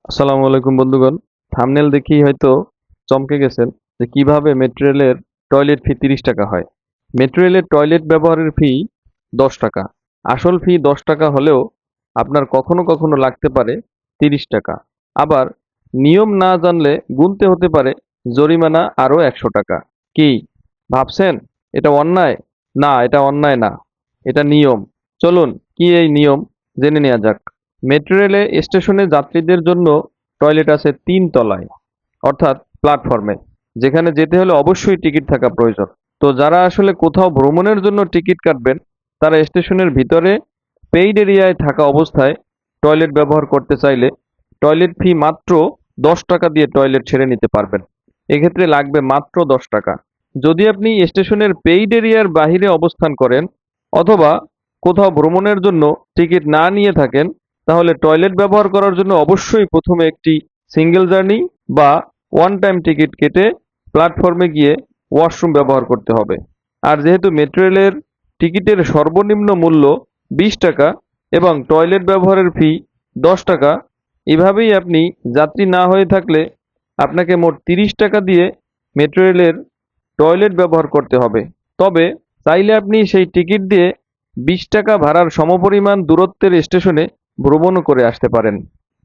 আসসালামু আলাইকুম বন্ধুগণ। থাম্বনেল দেখেই হয়তো চমকে গেছেন যে কিভাবে মেট্রো রেলের টয়লেট ফি 30 টাকা হয়। মেট্রো রেলের টয়লেট ব্যবহারের ফি 10 টাকা। আসল ফি 10 টাকা হলেও আপনার কখনো কখনো লাগতে পারে 30 টাকা। আবার নিয়ম না জানলে গুনতে হতে পারে জরিমানা আরো 100 টাকা। কি ভাবছেন এটা অন্যায়? না, এটা অন্যায় না, এটা নিয়ম। চলুন কি এই নিয়ম জেনে নেওয়া যাক। মেট্রো রেলে স্টেশনে যাত্রীদের জন্য টয়লেট আছে 3 তলায়, অর্থাৎ প্ল্যাটফর্মে, যেখানে যেতে হলে অবশ্যই টিকিট থাকা প্রয়োজন। তো যারা আসলে কোথাও ভ্রমণের জন্য টিকিট কাটবেন, তারা স্টেশনের ভিতরে পেইড এরিয়ায় থাকা অবস্থায় টয়লেট ব্যবহার করতে চাইলে টয়লেট ফি মাত্র 10 টাকা দিয়ে টয়লেট ছেড়ে নিতে পারবেন। এক্ষেত্রে লাগবে মাত্র 10 টাকা। যদি আপনি স্টেশনের পেইড এরিয়ার বাহিরে অবস্থান করেন অথবা কোথাও ভ্রমণের জন্য টিকিট না নিয়ে থাকেন, তাহলে টয়লেট ব্যবহার করার জন্য অবশ্যই প্রথমে একটি সিঙ্গেল জার্নি বা ওয়ান টাইম টিকিট কেটে প্ল্যাটফর্মে গিয়ে ওয়াশরুম ব্যবহার করতে হবে। আর যেহেতু মেট্রো রেলের টিকিটের সর্বনিম্ন মূল্য 20 টাকা এবং টয়লেট ব্যবহারের ফি 10 টাকা, এভাবেই আপনি যাত্রী না হয়ে থাকলে আপনাকে মোট 30 টাকা দিয়ে মেট্রো রেলের টয়লেট ব্যবহার করতে হবে। তবে চাইলে আপনি সেই টিকিট দিয়ে 20 টাকা ভাড়ার সমপরিমাণ দূরত্বের স্টেশনে ভ্রমণও করে আসতে পারেন।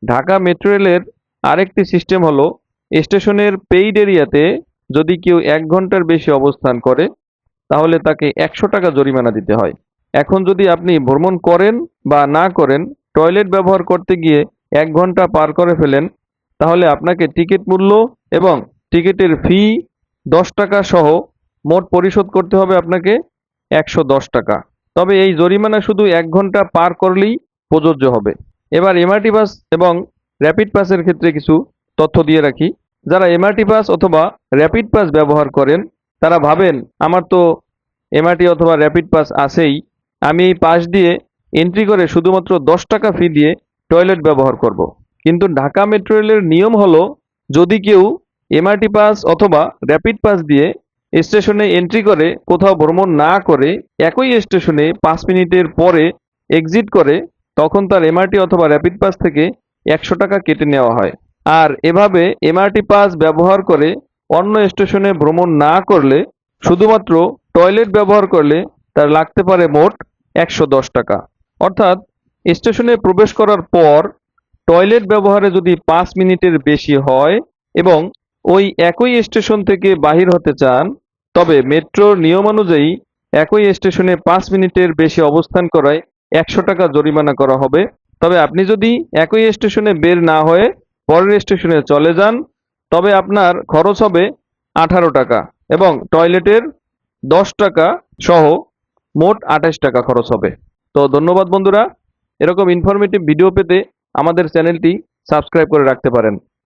ঢাকা মেট্রো রেলের আরেকটি সিস্টেম হলো, স্টেশনের পেইড এরিয়াতে যদি কেউ 1 ঘন্টার বেশি অবস্থান করে তাহলে তাকে 100 টাকা জরিমানা দিতে হয়। এখন যদি আপনি ভ্রমণ করেন বা না করেন, টয়লেট ব্যবহার করতে গিয়ে 1 ঘন্টা পার করে ফেলেন, তাহলে আপনাকে টিকিট মূল্য এবং টিকিটের ফি 10 টাকা সহ মোট পরিশোধ করতে হবে আপনাকে 110 টাকা। তবে এই জরিমানা শুধু 1 ঘন্টা পার করলেই প্রযোজ্য হবে। এবার এমআরটি বাস এবং র্যাপিড পাসের ক্ষেত্রে কিছু তথ্য দিয়ে রাখি। যারা এমআরটি পাস অথবা র্যাপিড পাস ব্যবহার করেন তারা ভাবেন আমার তো এমআরটি অথবা র্যাপিড পাস আছেই, আমি এই পাস দিয়ে এন্ট্রি করে শুধুমাত্র 10 টাকা ফি দিয়ে টয়লেট ব্যবহার করব। কিন্তু ঢাকা মেট্রো রেলের নিয়ম হলো, যদি কেউ এমআরটি পাস অথবা র্যাপিড পাস দিয়ে স্টেশনে এন্ট্রি করে কোথাও ভ্রমণ না করে একই স্টেশনে 5 মিনিটের পরে এক্সিট করে, তখন তার এমআরটি অথবা র্যাপিড পাস থেকে 100 টাকা কেটে নেওয়া হয়। আর এভাবে এমআরটি পাস ব্যবহার করে অন্য স্টেশনে ভ্রমণ না করলে, শুধুমাত্র টয়লেট ব্যবহার করলে তার লাগতে পারে মোট 110 টাকা। অর্থাৎ স্টেশনে প্রবেশ করার পর টয়লেট ব্যবহারে যদি 5 মিনিটের বেশি হয় এবং ওই একই স্টেশন থেকে বাহির হতে চান, তবে মেট্রোর নিয়মানুযায়ী একই স্টেশনে 5 মিনিটের বেশি অবস্থান করায় 100 টাকা জরিমানা করা হবে। তবে আপনি যদি একই স্টেশনে বের না হয়ে পরের স্টেশনে চলে যান, তবে আপনার খরচ হবে 18 টাকা এবং টয়লেটের 10 টাকা সহ মোট 28 টাকা খরচ হবে। তো ধন্যবাদ বন্ধুরা, এরকম ইনফরমেটিভ ভিডিও পেতে আমাদের চ্যানেলটি সাবস্ক্রাইব করে রাখতে পারেন।